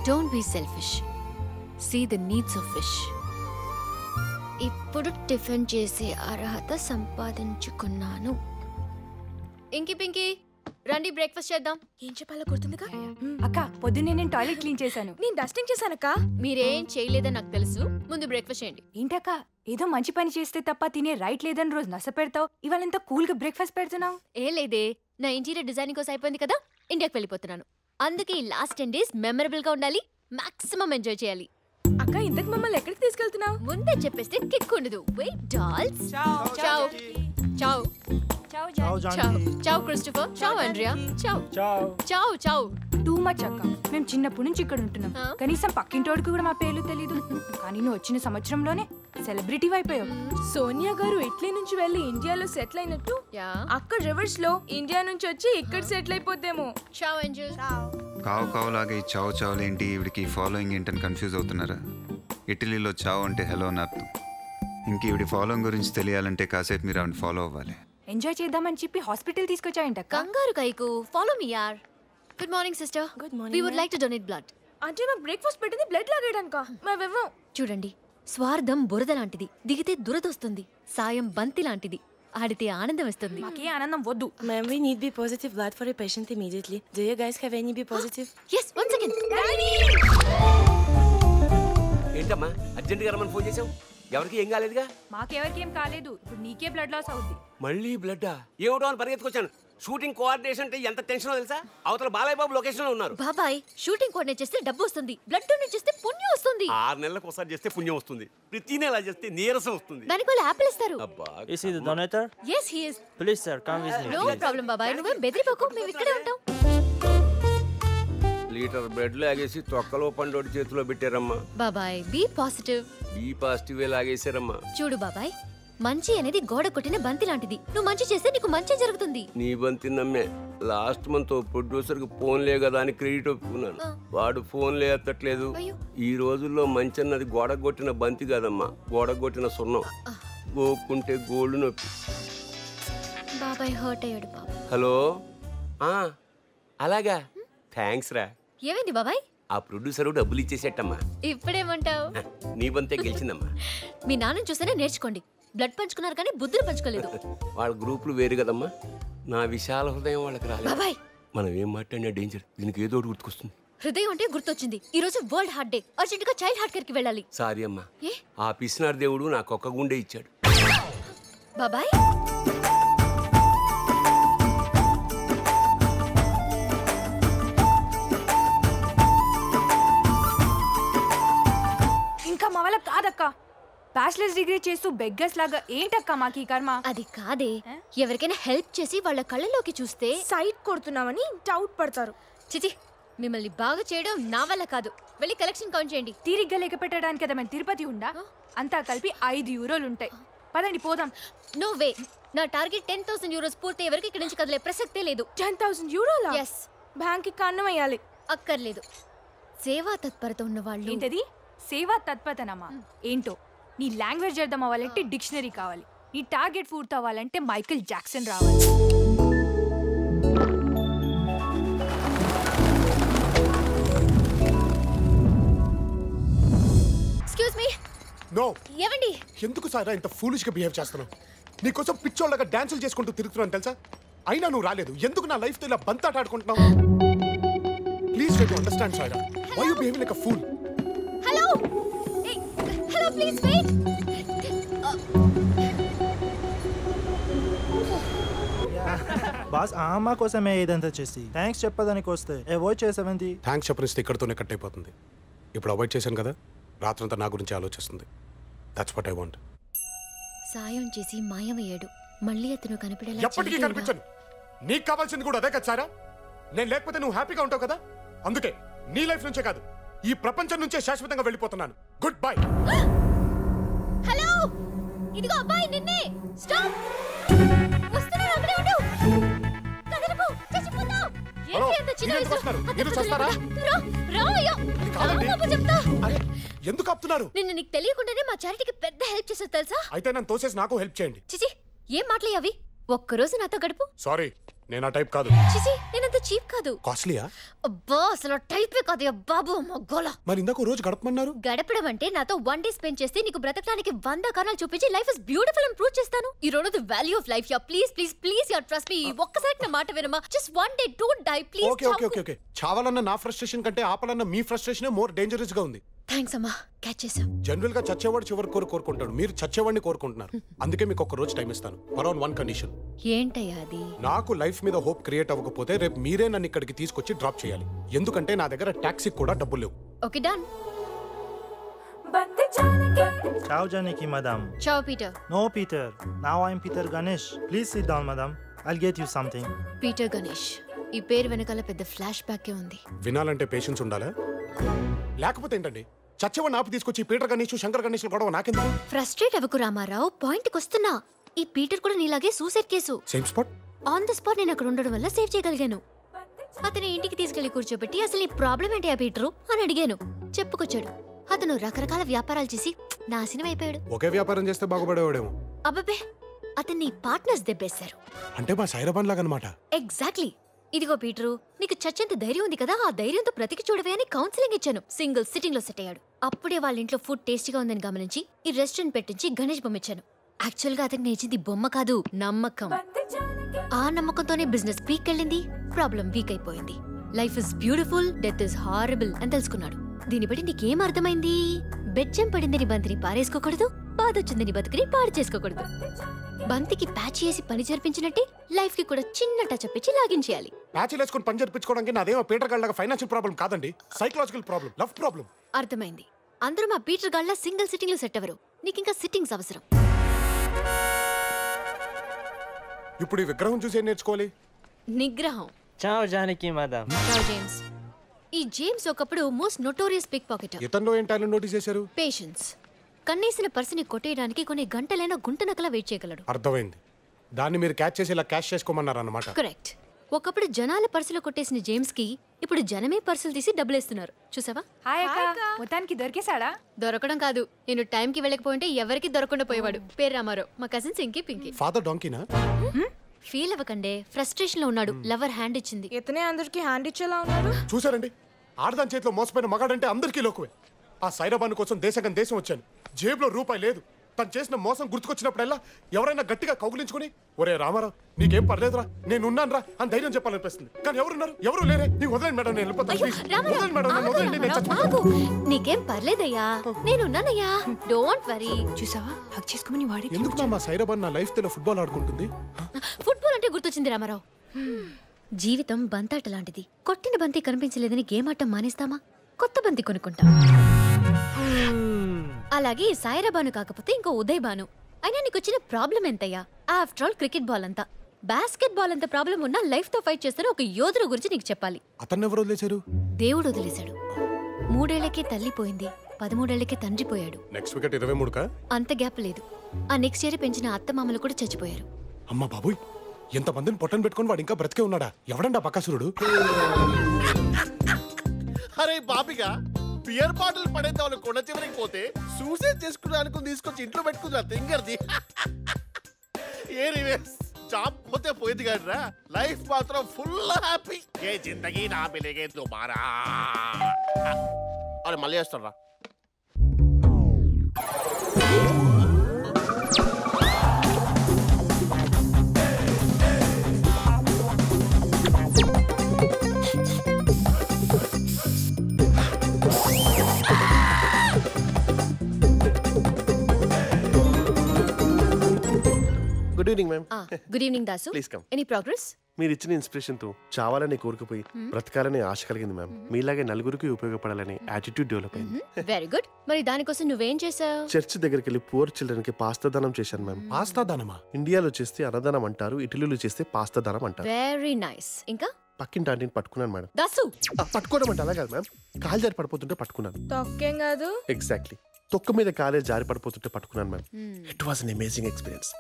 Don't be selfish. See the needs of fish. ఇప్పుడు tiffin చేసే అర్హత సంపాదించుకున్నాను. ఇంకి పింకి రండి బ్రేక్ఫాస్ట్ చేద్దాం. ఏం చెప్పాలో గుర్తుందిగా? అక్క పొద్దున్నే నేను టాయిలెట్ క్లీన్ చేశాను. నేను డస్టింగ్ చేశానక్క. మీరేం చేయలేదని నాకు తెలుసు. ముందు బ్రేక్ఫాస్ట్ చేయండి. ఏంటక్క ఏదో మంచి పని చేస్తే తప్ప తినే రైట్ లేదని రోజు నస పెడతావు. ఇవాళ ఎంత కూల్ గా బ్రేక్ఫాస్ట్ పెడుతున్నావు. ఏ లేదే, నా ఇంటీరియర్ డిజైనింగ్ కోసం అయిపోయింది కదా, ఇండియాకి వెళ్ళిపోతున్నాను. అందుకే ఈ లాస్ట్ 10 days మెమరబుల్ గా ఉండాలి, మాక్సిమం ఎంజాయ్ చేయాలి. అక్క ఇంతకు మమ్మల్ని ఎక్కడికి తీసుకెళ్తున్నావు? ముందే చెప్పేస్తే కిక్ ఉండదు. Wait dolls. Ciao ciao ciao ciao ciao Christopher. Ciao Andrea. Ciao ciao ciao ciao. Too much అక్క. మేము చిన్నప్పటి నుంచి ఇక్కడ ఉంటున్నాం. కనీసం పక్కింటోడికి కూడా మా పేర్లు తెలీదు. కానీ నువ్వు వచ్చిన సంవత్సరంలోనే సెలబ్రిటీ అయిపోయావు. సోనియా గారు ఇటలీ నుంచి వెళ్లి ఇండియాలో సెటిల్ అయినట్టు అక్కడ రివర్స్ లో ఇండియా నుంచి వచ్చి ఇక్కడ సెటిల్ అయిపోతేమో. చావ్ ఏంజల్. కావు కావులాగా ఈ చావు చావులేంటి, ఈవిడికి ఫాలోయింగ్ ఏంటని కన్ఫ్యూజ్ అవుతున్నారా? ఇటలీలో చావు అంటే హలో అని అర్థం. ఇంక ఈవిడి ఫాలోయింగ్ గురించి తెలియాలంటే కాసేపు మీరు ఆవిడ ఫాలో అవ్వాలి. ఎంజాయ్ చేద్దామని చెప్పి హాస్పిటల్ తీసుకొచ్చాయంట. కంగారు కైకు ఫాలో మీ యార్. Good morning sister. Good morning. We would like to donate blood. అంటే మా బ్రేక్ఫాస్ట్ పెట్టింది బ్లడ్ లాగేయడానికా? మేమేమో. చూడండి, స్వార్థం బురద లాంటిది, దిగితే దురదొస్తుంది. సాయం బంతి లాంటిది, ఆడితే ఆనందం వస్తుంది. మాకే ఆనందం వద్దు. Ma'am, we need B positive blood for a patient immediately. Do you guys have any B positive? Yes, one second. ఏంటమ్మా అర్జెంట్గా రమ్మని ఫోన్ చేసావు? ఎవరికి ఏం కాలేదుగా? మాకెవరికి ఏం కాలేదు. ఇప్పుడు నీకే బ్లడ్ లాస్ అవుద్ది. మళ్ళీ బ్లడ్ ఏమిటో అని పరిగెత్తుకొచ్చాను. షూటింగ్ కోఆర్డినేషన్ అంటే ఎంత టెన్షన్ తెలుసా? అవతల బాలయ్య బాబు లొకేషన్ లో ఉన్నారు. బాబాయ్, షూటింగ్ కోఆర్డినేట్ చేస్తే డబ్బు వస్తుంది, బ్లడ్ డొనేట్ చేస్తే పుణ్యం వస్తుంది. 6 నెలలకు ఒకసారి చేస్తే పుణ్యం వస్తుంది, ప్రతి నెల చేస్తే నీరసం వస్తుంది. దానికి వాళ్ళు యాపిల్ ఇస్తారు. అబ్బా, Is he the donator? Yes, he is. Please sir, come with me. No problem బాబాయ్, నువ్వేం బెదిరిపోకు, మేము ఇక్కడే ఉంటాం. లీటర్ బ్రెడ్ లాగేసి తొక్కలో పండోడి చేతిలో పెట్టారమ్మా. బాబాయ్ బీ పాజిటివ్. బీ పాజిటివ్ లాగేశారమ్మా. చూడు బాబాయ్, మంచి అనేది గోడ కొట్టిన బంతి లాంటిది. నువ్వు మంచి చేస్తే నీకు మంచి జరుగుతుంది. నీ బంతి నమ్మే లాస్ట్ మంత్ ప్రొడ్యూసర్ కి ఫోన్లే కదా అని క్రెడిట్ ఒప్పుకున్నాను. వాడు ఫోన్లే ఎత్తట్లేదు. ఈ రోజుల్లో మంచి అన్నది గోడ కొట్టిన బంతి కాదమ్మా, గోడ కొట్టిన సున్నం. గోక్కుంటే గోల్డ్ నొప్పి. బాబాయ్ హర్ట్ అయ్యాడు బాబు. హలో, అలాగా, థ్యాంక్స్ రా. ఏమైంది బాబాయ్? ఆ ప్రొడ్యూసరు డబ్బులు ఇచ్చేసేటమ్మా. ఇప్పుడేమంటావు? నీ బంతే గెలిచిందమ్మా. మీ నాన్నని చూస్తేనే నేర్చుకోండి. బ్లడ్ పంచుకున్నారు కానీ బుద్ధులు పంచుకోలేదు. వాళ్ళ గ్రూపులు వేరు కదమ్మా, నా విశాల హృదయం వాళ్ళకి రాలేదు. బాబాయ్, మనం ఏం మాట్లాడినా డేంజర్. దీనికి ఏదో ఒకటి గుర్తుకొస్తుంది. హృదయం అంటే గుర్తొచ్చింది. ఈ రోజు వరల్డ్ హార్ట్ డే. అర్జెంట్ గా చైల్డ్ హార్ట్ కేర్ కి వెళ్ళాలి. సారీ అమ్మా, ఏ? ఆ పిసినార్ దేవుడు నాకు ఒక్క గుండె ఇచ్చాడు. బాబాయ్, ఇంకా మా వాళ్ళ కాదక్క. బ్యాచిలర్స్ డిగ్రీ చేస్తూ బెగ్గర్స్ లాగా ఏంటక్క మాకు ఈ కర్మ? అది కాదే, ఎవరికైనా హెల్ప్ చేసి వాళ్ళ కళ్ళలోకి చూస్తే సైట్ కొడుతున్నామని డౌట్ పడతారు. చిచి, మిమ్మల్ని బాగా చేయడం నా వల్ల కాదు. వెళ్ళి కలెక్షన్ కౌంట్ చేయండి. తీరిగ్గా లెక్క పెట్టడానికి కదా మన తిరుపతి ఉందా? అంతా కలిపి 5 యూరోలు ఉంటాయి. పదండి పోదాం. నో వే, నా టార్గెట్ 10,000 euros పూర్తి ఎవరికి ఇక్కడి నుంచి కదలే ప్రసక్తే లేదు. 10,000 euros? ఎస్. బ్యాంక్ కి కన్నం వేయాలి. అక్కర్లేదు. సేవా తత్పరత ఉన్న వాళ్ళు. ఏంటది సేవా తత్పరతనమ్మా? ఏంటో నీ లాంగ్వేజ్ అర్థం అవ్వాలంటే డిక్షనరీ కావాలి. నీ టార్గెట్ పూర్తి అవ్వాలంటే మైకేల్ జాక్సన్ రావాలి. Excuse me. నో. ఏవండి? ఎందుకు సారా ఇంత ఫూలిష్ గా బిహేవ్ చేస్తున్నావు? నీకోసం పిచ్చోళ్ళగా డాన్సులు చేసుకుంటూ తిరుగుతున్నాను తెలుసా? అయినా నువ్వు రాలేదు. ఎందుకు నా లైఫ్ తో ఇలా బంతాట ఆడుకుంటున్నావు? ప్లీజ్ ట్రై టు అండర్స్టాండ్ సారా. Why you behaving like a fool? Hello, hello, please wait. Boss ఆ అమ్మ కోసమే ఇదంతా చేసి థ్యాంక్స్ చెప్పదానికి వస్తే అవాయిడ్ చేసామంది. థ్యాంక్స్ చెప్పనిస్తే ఇక్కడతోనే కట్ అయిపోతుంది. ఇప్పుడు అవాయిడ్ చేశాను కదా, రాత్రంతా నా గురించి ఆలోచిస్తుంది. That's what I want. సాయం చేసి మాయమయ్యాడు. మళ్ళీ అతను కనిపించేలా ఎప్పటికీ కనిపించను. నీకు కావాల్సింది కూడా అదే కదా సారా? నేను లేకపోతే నువ్వు హ్యాపీగా ఉంటావు కదా. అందుకే నీ లైఫ్ నుంచే కాదు, ఈ ప్రపంచం నుంచే శాశ్వతంగా వెళ్ళిపోతున్నాను. Good bye. హలో, ఇదిగో అబ్బాయి, నిన్నే. స్టాప్. వస్తున్నాను, అక్కడే ఉండు. కదలకు, చచ్చిపోతావు. హలో, ఏంటి అంత చిన్న మీరు ఎందుకు వస్తున్నారు? మీరు చూస్తారా? చెప్తా. అరే, ఎందుకు ఆపుతున్నారు? నిన్ను నీకు తెలియకుండానే మా చారిటీకి పెద్ద హెల్ప్ చేసావు తెలుసా? అయితే నన్ను తోసేసి నాకు హెల్ప్ చేయండి. చిచి, ఏం మాట్లాడి అవి? ఒక్కరోజు నాతో గడుపు. సారీ, నేను ఆ టైప్ కాదు. చిచి నేనంత చీప్ కాదు. కాస్ట్లీయా? అబ్బా అసలు టైపే కాదు బాబు మొగ్గోల. మరి ఇందాక రోజు గడపమన్నారు. గడపడం అంటే నాతో 1 డే స్పెండ్ చేస్తే నీకు బ్రతకడానికి 100 కారణాలు చూపించి లైఫ్ ఇస్ బ్యూటిఫుల్ అని ప్రూవ్ చేస్తాను. You don't know the value of life. Yeah please please please yeah trust me. ఒక్కసారి నా మాట వినమా. Just 1 day don't die please. Okay okay okay okay. చావాలన్న నా ఫ్రస్ట్రేషన్ కంటే ఆపాలన్న మీ ఫ్రస్ట్రేషనే మోర్ డేంజరస్ గా ఉంది. థాంక్స్ అమ్మా క్యాచ్ చేసాం. జనరల్ గా చచ్చేవాడు చివరి కోరుకుంటాడు. మీరు చచ్చేవాడిని కోరుకుంటున్నారు. అందుకే మీకు ఒక రోజు టైం ఇస్తాను. Around 1 condition. ఏంటయ్యా అది? నాకు లైఫ్ మీద హోప్ క్రియేట్ అవ్వకపోతే రేపు మీరే నన్ను ఇక్కడికి తీసుకొచ్చి డ్రాప్ చేయాలి. ఎందుకంటే నా దగ్గర టాక్సీకి కూడా డబ్బులు లేవు. Okay done. Ciao Janaki madam. Ciao Peter. No Peter. Now I'm Peter Ganesh. Please sit down madam. I'll get you something. Peter Ganesh. ఈ పేరు వెనకాల పెద్ద ఫ్లాష్ బ్యాక్ ఉంది. వినాలంటే పేషెన్స్ ఉండాలా? లేకపోతే ఏంటండి చచ్చేవాడిని ఆపి తీసుకొచ్చి పీటర్ గణేష్ శంకర్ గణేష్ గొడవ నాకెందుకు? ఫ్రస్ట్రేట్ అవ్వకు రామారావు, పాయింట్ కి వస్తున్నా. ఈ పీటర్ కూడా నీలాగే suicide case. Same spot. On the spot నేను అక్కడ ఉండడం వల్ల సేవ్ చేయగలిగాను. అతని ఇంటికి తీసుకెళ్లి కూర్చోబెట్టి అసలు ఈ ప్రాబ్లం ఏంటి ఆ పీటరు అని అడిగాను. చెప్పుకొచ్చాడు. అతను రకరకాల వ్యాపారాలు చేసి నాశనం అయిపోయాడు. ఒకే వ్యాపారం చేస్తే బాగుపడేవాడేమో. అబ్బబ్బే అతన్ని పార్ట్నర్స్ దెబ్బేశారు. అంటే మా సైరాబాన్ లాగా అన్నమాట. ఎగ్జాక్ట్లీ. ఇదిగో పీటరు, నీకు చచ్చేంత ధైర్యం ఉంది కదా, ఆ ధైర్యంతో బ్రతికి చూడవే అని కౌన్సిలింగ్ ఇచ్చాను. సింగిల్ సిట్టింగ్ లో సెట్ అయ్యాడు. అప్పుడే వాళ్ళ ఇంట్లో ఫుడ్ టేస్టీగా ఉందని గమనించి ఈ రెస్టారెంట్ పెట్టించి గణేష్ బొమ్మ ఇచ్చాను. యాక్చువల్ గా అతనికి నేర్చింది బొమ్మ కాదు, నమ్మకం. ఆ నమ్మకంతోనే బిజినెస్ పీక్ వెళ్ళింది, ప్రాబ్లం వీక్ అయిపోయింది. Life is beautiful, death is horrible అని తెలుసుకున్నాడు. దీన్ని బట్టి నీకేం అర్థమైంది? బెచ్చం పడిందని బంతిని పారేసుకోకూడదు, బాధొచ్చిందని బతుకుని పాడు చేసుకోకూడదు. బంతికి ప్యాచ్ చేసి పని జరిపించినట్టే లైఫ్ కి కూడా చిన్న టచ్ అప్ ఇచ్చి లాగించేయాలి. ప్యాచ్ వేసుకొని పని జరిపించుకోవడానికి నాదేమో పీటర్ గాళ్ళగా ఫైనాన్షియల్ ప్రాబ్లం కాదండి, సైకలాజికల్ ప్రాబ్లం, లవ్ ప్రాబ్లం. అర్థమైంది. అందరూ మా పీటర్ గాళ్ళ సింగిల్ సిట్టింగ్ లో సెట్ అవ్వరు. నీకు ఇంకా సిట్టింగ్స్ అవసరం. ఇప్పుడు ఈ విగ్రహం చూసి ఏం నేర్చుకోవాలి? నిగ్రహం. Ciao Janaki madam. Ciao James. ఈ జేమ్స్ ఒకప్పుడు మోస్ట్ నోటోరియస్ పిక్ పాకెటర్. ఇతనిలో ఏం టాలెంట్ నోటీస్ చేశారు? పేషెన్స్. కన్నేసిన పర్సుని కొట్టేయడానికి కొన్ని గంటలైనా గుంటనకలా వెయిట్ చేయగలడు. అర్థమైంది. దాన్ని మీరు క్యాచ్ చేసి ఇలా క్యాష్ చేసుకోమన్నారు అన్నమాట. కరెక్ట్. ఒకప్పుడు జనాల పర్సులో కొట్టేసిన జేమ్స్ కి ఇప్పుడు జనమే పర్సులు తీసి డబ్బులేస్తున్నారు. చూసావా? హాయ్ అక్క. మొత్తానికి దొరికేసాడా? దొరకడం కాదు, నేను టైంకి వెళ్ళకపోయింటే ఎవరికి దొరకకుండా పోయేవాడు. పేరు రామారావు. మా కజిన్స్ ఇంకి పింకి. ఫాదర్ డాంకీనా? ఫీల్ అవ్వకండే, ఫ్రస్ట్రేషన్ లో ఉన్నాడు. లవర్ హ్యాండ్ ఇచ్చింది. ఇతనే అందరికి హ్యాండ్ ఇచ్చేలా ఉన్నాడు. చూసారండి, ఆడదాని చేతిలో మోసపోయిన మగాడంటే అందరికీ లోకువే. ఆ సైరాబాన్ కోసం దేశం వచ్చాను. జేబులో రూపాయి లేదు. తను చేసిన మోసం గుర్తుకొచ్చినప్పుడల్లా ఎవరైనా గట్టిగా కౌగులించుకుని ఒరే రామారావు నీకేం పర్లేదురా, నేనున్నాను రా అని ధైర్యం చెప్పాలనిపిస్తుంది. కానీ ఎవరున్నారు? ఎవరు లేరే. నీకు వదలండి మేడం, నేను వెళ్ళిపోతాను. వదలండి మేడం, నేను వదలండి, నేను చచ్చిపోతాను. నీకేం పర్లేదయ్యా, నేనున్నానయ్యా, డోంట్ వరీ. చూసావా హక్ చేసుకోమని వాడి. ఎందుకు మా సైరాబాన్ నా లైఫ్ లో ఫుట్బాల్ ఆడుకుంటుంది? ఫుట్బాల్ అంటే గుర్తొచ్చింది రామారావు. జీవితం బంతాట లాంటిది. కొట్టిన బంతి కనిపించలేదని గేమ్ ఆటం మానేస్తామా? కొత్త బంతి కొనుక్కుంటాం. అలాగే సాయిరాబాను కాకపోతే ఇంకో ఉదయ్ బాను. అయినా నీకు వచ్చిన ప్రాబ్లం ఎంతయ్యా? ఆఫ్టర్ ఆల్ క్రికెట్ బాల్ అంతా, బాస్కెట్ బాల్ అంత ప్రాబ్లం ఉన్నా లైఫ్ తో ఫైట్ చేస్తున్న ఒక యోధుడు గురించి నీకు చెప్పాలి. అతన్ని ఎవరు వదిలేశారు? దేవుడు వదిలేశాడు. 3 ఏళ్లకే తల్లి పోయింది, 13 ఏళ్లకే తండ్రి పోయాడు. నెక్స్ట్ వికెట్ 23కా? అంత గ్యాప్ లేదు. ఆ నెక్స్ట్ ఇయర్ పెంచిన అత్తమామలు కూడా చచ్చిపోయారు. అమ్మా బాబోయ్, ఎంతమందిని పొట్టను పెట్టుకుని వాడు ఇంకా బ్రతికే ఉన్నాడా? ఎవడండా బకాసురుడు? అరే బాబిగా, బియర్ బాటిల్ పడేద్దాం వాళ్ళు కొండ చివరికి పోతే సూసైడ్ చేసుకుని అనుకుని తీసుకొచ్చి ఇంట్లో పెట్టుకున్నా తింగర్ది. ఏ రివేస్ జాబ్ పోతే పోయింది కాదురా, లైఫ్ మాత్రం ఫుల్ హ్యాపీ. ఏ జిందగీ నా మిలేగే దుబారా. అరే మళ్ళీ వేస్తారా? Good evening ma'am. Good evening Dasu. Please come. Any progress? మీరు ఇచ్చిన ఇన్స్పిరేషన్ తో చావాలని కోరుకుపోయి బ్రతకాలని ఆశ కలిగింది మ్యామ్. మీలాగే నలుగురికి ఉపయోగపడాలని యాటిట్యూడ్ డెవలప్ అయింది. Very good. మరి దానికోసం నువ్వేం చేసావు? చర్చ్ దగ్గరికి వెళ్ళి పూర్ చిల్డ్రన్ కి పాస్తా దానం చేశాను మ్యామ్. పాస్తా దానమా? ఇండియాలో చేస్తే అన్నదానం అంటారు, ఇటలీలో చేస్తే పాస్తా దానం అంటారు. Very nice. ఇంకా పక్కింటి ఆంటీని పట్టుకున్నాను మేడం. దాసు పట్టుకోవడం అంటే అలా కాదు మ్యామ్, కాలు జారి పడిపోతుంటే పట్టుకున్నాను. తొక్కేం కాదు. ఎగ్జాక్ట్లీ, తొక్క మీద కాలే జారి పడిపోతుంటే పట్టుకున్నాను ma'am. It was an amazing experience.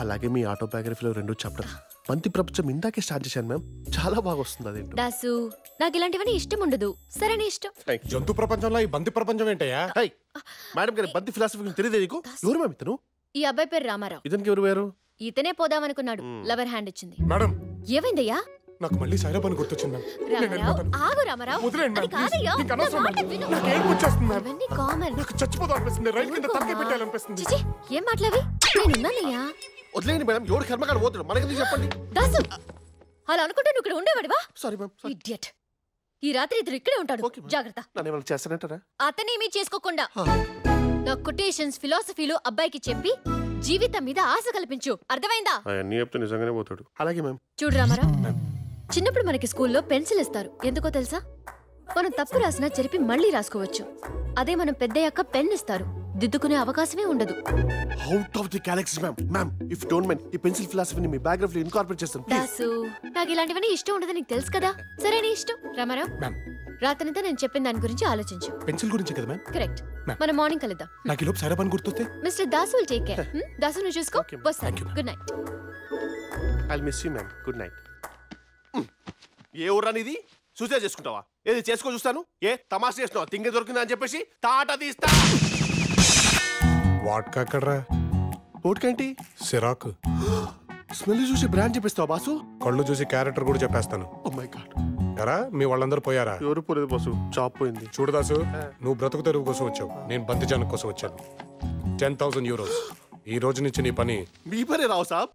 అలాగే మీ ఆటోబయోగ్రఫీలో 2 చాప్టర్ బంతి ప్రపంచం ఇందాకే స్టార్ట్ చేశాను మ్యామ్. చాలా బాగా వస్తుంది. అదేంటో దాసు, నాకు ఇలాంటివన్నీ ఇష్టం ఉండదు. సరే నీ ఇష్టం. జంతు ప్రపంచంలో ఈ బంతి ప్రపంచం ఏంటయ్యా? మేడం గారి బంతి ఫిలాసఫీ తెలియదు నీకు? ఎవరు మ్యామ్ ఇతను? ఈ అబ్బాయి పేరు రామారావు. ఇతనికి ఎవరు వేరు? ఇతనే పోదామనుకున్నాడు, లవర్ హ్యాండ్ ఇచ్చింది. మేడం ఏమైందయ్యా? నాకు మళ్ళీ సైరాబ్ అని గుర్తొచ్చింది మ్యామ్. నేను రామారావు, వెళ్ళిపోతాను. ఆగు రామారావు. వదిలేయండి అది మ్యామ్, ప్లీజ్. కాదయ్యా. నీకు నా అనవసరం మాట మ్యామ్. విను. నాకు ఏడుపు వచ్చేస్తుంది మ్యామ్. ఇవన్నీ కామన్. నాకు చచ్చిపోదాం అనిపిస్తుంది. రైలు కింద తలకాయ పెట్టాలనిపిస్తుంది. చిచి, ఏం మాట్లావి? నేనున్నానయ్యా. వదిలేండి మేడం, ఎవడు కర్మకాడు పోతాడు మనకి చెప్పండి. దాసు, అలా అనుకుంటే నువ్వు ఇక్కడ ఉండేవాడివా? Sorry ma'am. ఇడియట్. ఈ రాత్రి ఇద్దరు ఇక్కడే ఉంటాడు. Okay ma'am. జాగ్రత్త. నన్ను ఏమైనా చేస్తానంటారా? అతనేమీ చేసుకోకుండా నా కొటేషన్స్ ఫిలాసఫీలు అబ్బాయికి చెప్పి జీవితం మీద ఆశ కల్పించు. అర్థమైందా? అవన్నీ చెప్తే నిజంగానే పోతాడు. అలాగే మ్యామ్. చూడు రామారావు, చిన్నప్పుడు మనకి స్కూల్లో పెన్సిల్ ఇస్తారు. ఎందుకో తెలుసా? మనం తప్పు రాసినా చెరిపి మళ్ళీ రాసుకోవచ్చు. అదే మనం పెద్దయ్యాక పెన్ ఇస్తారు, దిద్దుకునే అవకాశమే ఉండదు. Out of the Galaxy ma'am. Ma'am if don't mind ఈ పెన్సిల్ ఫిలాసఫీని మీ బ్యాక్గ్రౌండ్ లో ఇన్కార్పొరేట్ చేస్తాను ప్లీజ్. దాసు, నాకు ఇలాంటివన్నీ ఇష్టం ఉండదు, నీకు తెలుసు కదా. సరే నీ ఇష్టం. రామారావు, మ్యామ్, రాత్రంతా నేను చెప్పిన దాని గురించి ఆలోచించు. పెన్సిల్ గురించి కదా మ్యామ్? కరెక్ట్. మ్యామ్. మనం మార్నింగ్ కలుద్దాం. నాకు ఈ లోపు సైరాబ్ అని గుర్తొస్తే mister Dasu will take care. Dasu నువ్వు చూసుకో. Okay, ma'am. వస్తాను. Thank you, ma'am. Good night. I miss you ma'am. Good night. ఏ ఊర్రా నీది? సూసైడ్ చేసుకుంటావా? ఏది చేసుకో చూస్తాను. ఏ తమాషా చేస్తున్నావా? తింగ దొరికిందా అని చెప్పేసి తాట తీస్తా. వాట్కా ఎక్కడ్రా? ఓట్కేంటి? సిరాకు. స్మెల్ చూసి బ్రాండ్ చెప్పేస్తావా బాసు? కళ్ళు చూసి క్యారెక్టర్ కూడా చెప్పేస్తాను. Oh my god. ఎరా మీ వాళ్ళందరూ పోయారా? ఎవరు పోలేదు బాసు, జాబ్ పోయింది. చూడు దాసు, నువ్వు బ్రతుకు తెరువు కోసం వచ్చావు, నేను బంతిజానం కోసం వచ్చాను. 10,000 euros. ఈ రోజు నుంచి నీ పని మీ పనే రావు సాబ్.